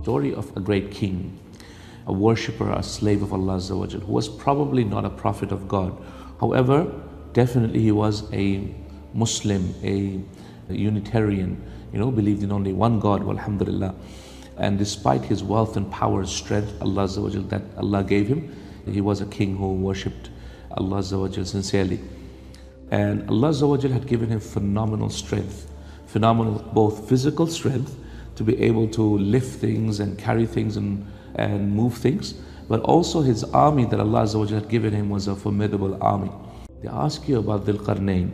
story of a great king, a worshipper, a slave of Allah Azza wa Jal, who was probably not a prophet of God. However, definitely he was a Muslim, a Unitarian, believed in only one God, walhamdulillah. And despite his wealth and power and strength, Allah Azza wa Jal, that Allah gave him, he was a king who worshipped Allah Azza wa Jal sincerely. And Allah Azza wa Jal had given him phenomenal strength, phenomenal both physical strength to be able to lift things and carry things and move things, but also his army that Allah Azza wa Jal had given him was a formidable army. They ask you about Zul Karneyn.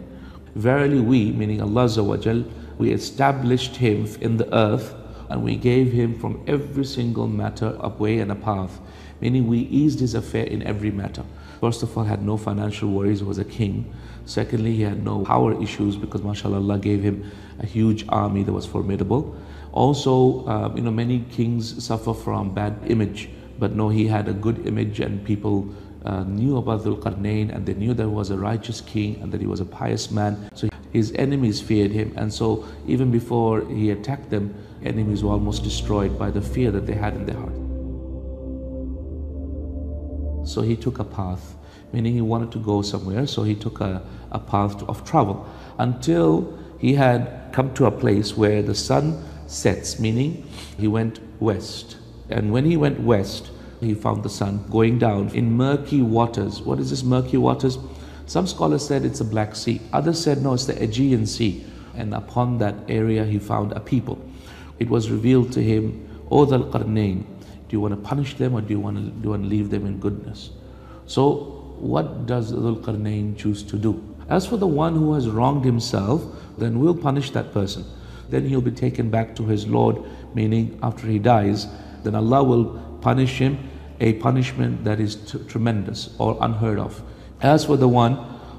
Verily we, meaning Allah Azza wa Jal, we established him in the earth and we gave him from every single matter a way and a path, meaning we eased his affair in every matter. First of all, had no financial worries, he was a king. Secondly, he had no power issues because mashallah Allah gave him a huge army that was formidable. Also, many kings suffer from bad image, but no, he had a good image and people knew about Zul Karneyn and they knew that he was a righteous king and that he was a pious man. So his enemies feared him, and so even before he attacked them, enemies were almost destroyed by the fear that they had in their heart. So he took a path, meaning he wanted to go somewhere, so he took a path of travel until he had come to a place where the sun sets, meaning he went west. And when he went west, he found the sun going down in murky waters. What is this murky waters? Some scholars said it's the Black Sea. Others said no, it's the Aegean Sea. And upon that area he found a people. It was revealed to him, O Zul Karneyn, do you want to punish them or do you want to leave them in goodness? So what does Zul Karneyn choose to do? As for the one who has wronged himself, then we'll punish that person. Then he'll be taken back to his Lord, meaning after he dies, then Allah will punish him a punishment that is tremendous or unheard of. As for the one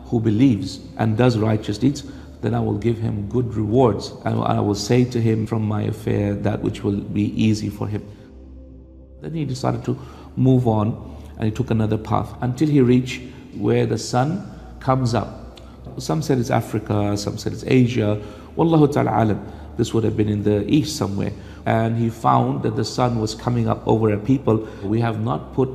who believes and does righteous deeds, then I will give him good rewards, and I will say to him from my affair that which will be easy for him. Then he decided to move on and he took another path until he reached where the sun comes up. Some said it's Africa, some said it's Asia. Wallahu ta'ala alam. This would have been in the east somewhere. And he found that the sun was coming up over a people. We have not put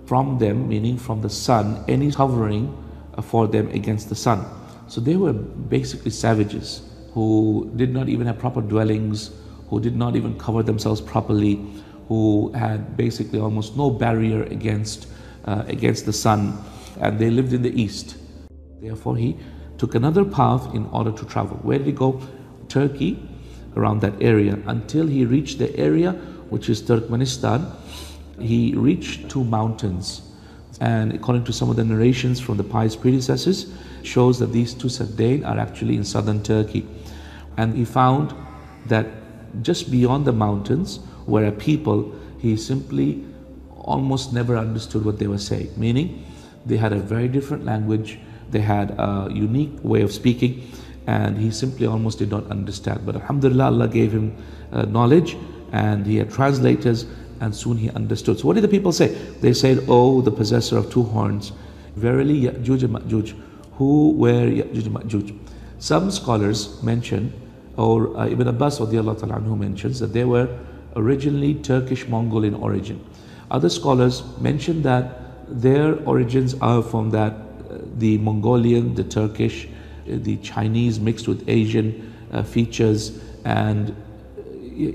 from them, meaning from the sun, any covering for them against the sun. So they were basically savages who did not even have proper dwellings, who did not even cover themselves properly, who had basically almost no barrier against the sun, and they lived in the east. Therefore he took another path in order to travel. Where did he go? Turkey, around that area, until he reached the area which is Turkmenistan. He reached two mountains, and according to some of the narrations from the pious predecessors, shows that these two Saddain are actually in southern Turkey. And he found that just beyond the mountains were a people he simply almost never understood what they were saying, meaning they had a very different language, they had a unique way of speaking, and he simply almost did not understand. But alhamdulillah, Allah gave him knowledge, and he had translators, and soon he understood. So what did the people say? They said, "Oh, the possessor of two horns, verily Ya'juj and Ma'juj." Who were Ya'juj and Ma'juj? Some scholars mention, or Ibn Abbas radiallahu ta'ala anhu mentions, that they were originally Turkish Mongol in origin. Other scholars mention that their origins are from the Mongolian, the Turkish, the Chinese mixed with Asian features. And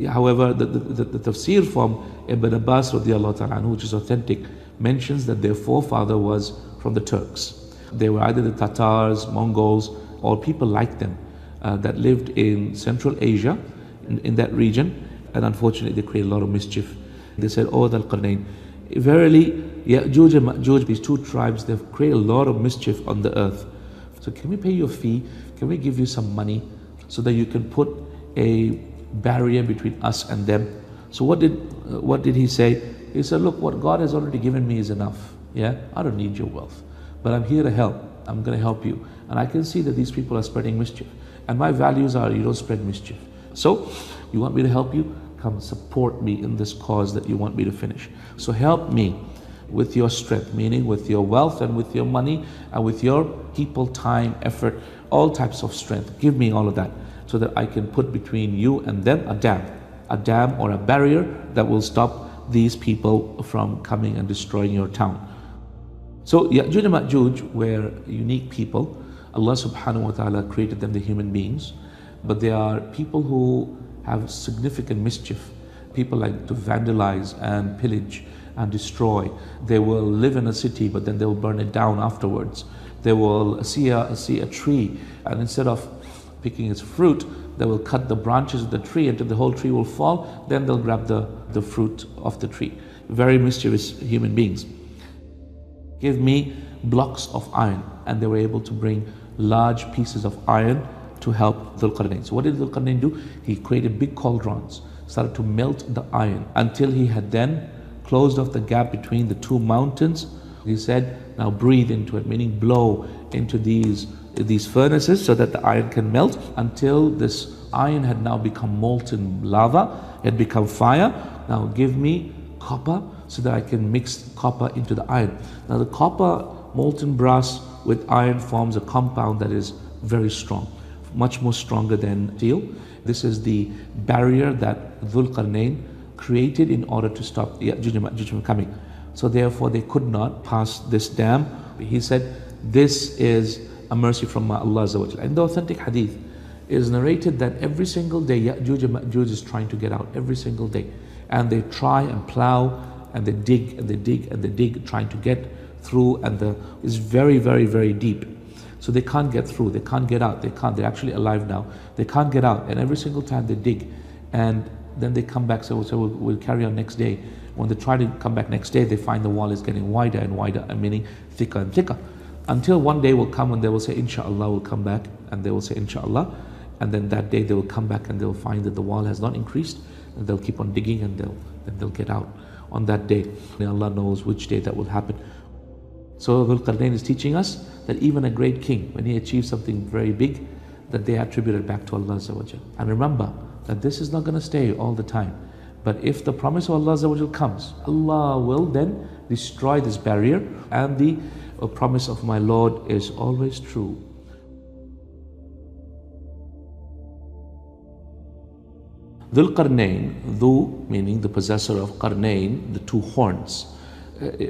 however, the tafsir from Ibn Abbas radiallahu ta'ala anhu, which is authentic, mentions that their forefather was from the Turks. They were either the Tatars, Mongols, or people like them that lived in Central Asia, in that region, and unfortunately they created a lot of mischief. They said, "Oh, Zul Karneyn, verily Ya'juj and Ma'juj, these two tribes, they've created a lot of mischief on the earth. So can we pay you a fee? Can we give you some money so that you can put a barrier between us and them?" So what did he say? He said, "Look, what God has already given me is enough. Yeah, I don't need your wealth, but I'm here to help. I'm going to help you. And I can see that these people are spreading mischief. And my values are you don't spread mischief. So you want me to help you? Come support me in this cause that you want me to finish. So help me with your strength, meaning with your wealth and with your money and with your people, time, effort, all types of strength. Give me all of that so that I can put between you and them a dam. a dam or a barrier that will stop these people from coming and destroying your town. So Ya'juj and Ma'juj were unique people. Allah subhanahu wa ta'ala created them, the human beings, but they are people who have significant mischief. People like to vandalize and pillage and destroy. They will live in a city, but then they will burn it down afterwards. They will see a tree, and instead of picking its fruit, they will cut the branches of the tree until the whole tree will fall. Then they'll grab the fruit of the tree. Very mischievous human beings. Give me blocks of iron, and they were able to bring large pieces of iron to help Zul Karnein. So what did Zul Karnein do? He created big cauldrons, started to melt the iron until he had then closed off the gap between the two mountains. He said, now breathe into it, meaning blow into these furnaces so that the iron can melt, until this iron had now become molten lava, it had become fire. Now give me copper so that I can mix copper into the iron. Now the copper, molten brass with iron forms a compound that is very strong, much more stronger than steel. This is the barrier that Zul Karnein created in order to stop Ya'juj and Ma'juj from coming. So therefore they could not pass this dam. He said, this is a mercy from Allah Azza wa Jalla. In the authentic hadith, it is narrated that every single day Ya'juj and Ma'juj is trying to get out, every single day. And they try and plow, and they dig and they dig and they dig, trying to get through, and it's very, very, very deep. So they can't get through, they can't get out, they're actually alive now. They can't get out, and every single time they dig, and then they come back, so we'll carry on next day. When they try to come back next day, they find the wall is getting wider and wider, meaning thicker and thicker. Until one day will come when they will say, Inshallah, we'll come back, and they will say, Inshallah, and then that day they will come back and they'll find that the wall has not increased, and they'll keep on digging, and they'll get out on that day. And Allah knows which day that will happen. So Zul Karnein is teaching us that even a great king, when he achieves something very big, that they attribute it back to Allah Azza wa Jalla. And remember that this is not going to stay all the time. But if the promise of Allah Azza wa Jalla comes, Allah will then destroy this barrier, and the promise of my Lord is always true. Zul Karnein, Dhu meaning the possessor of Karnain, the two horns,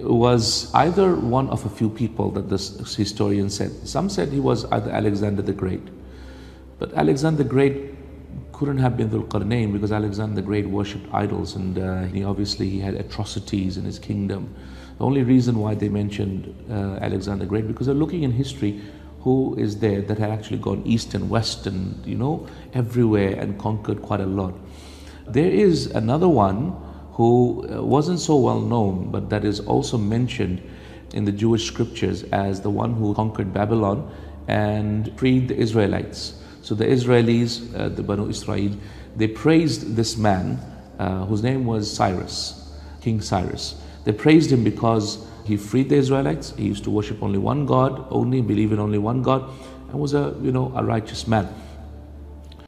was either one of a few people that this historian said. Some said he was either Alexander the Great. But Alexander the Great couldn't have been Zul Karnein, because Alexander the Great worshipped idols, and he had atrocities in his kingdom. The only reason why they mentioned Alexander the Great, because they're looking in history who is there that had actually gone east and west and everywhere and conquered quite a lot. There is another one who wasn't so well known, but that is also mentioned in the Jewish scriptures as the one who conquered Babylon and freed the Israelites. So the Israelis, the Banu Israel, they praised this man whose name was Cyrus, King Cyrus. They praised him because he freed the Israelites. He used to worship only one God, only believe in only one God, and was a righteous man.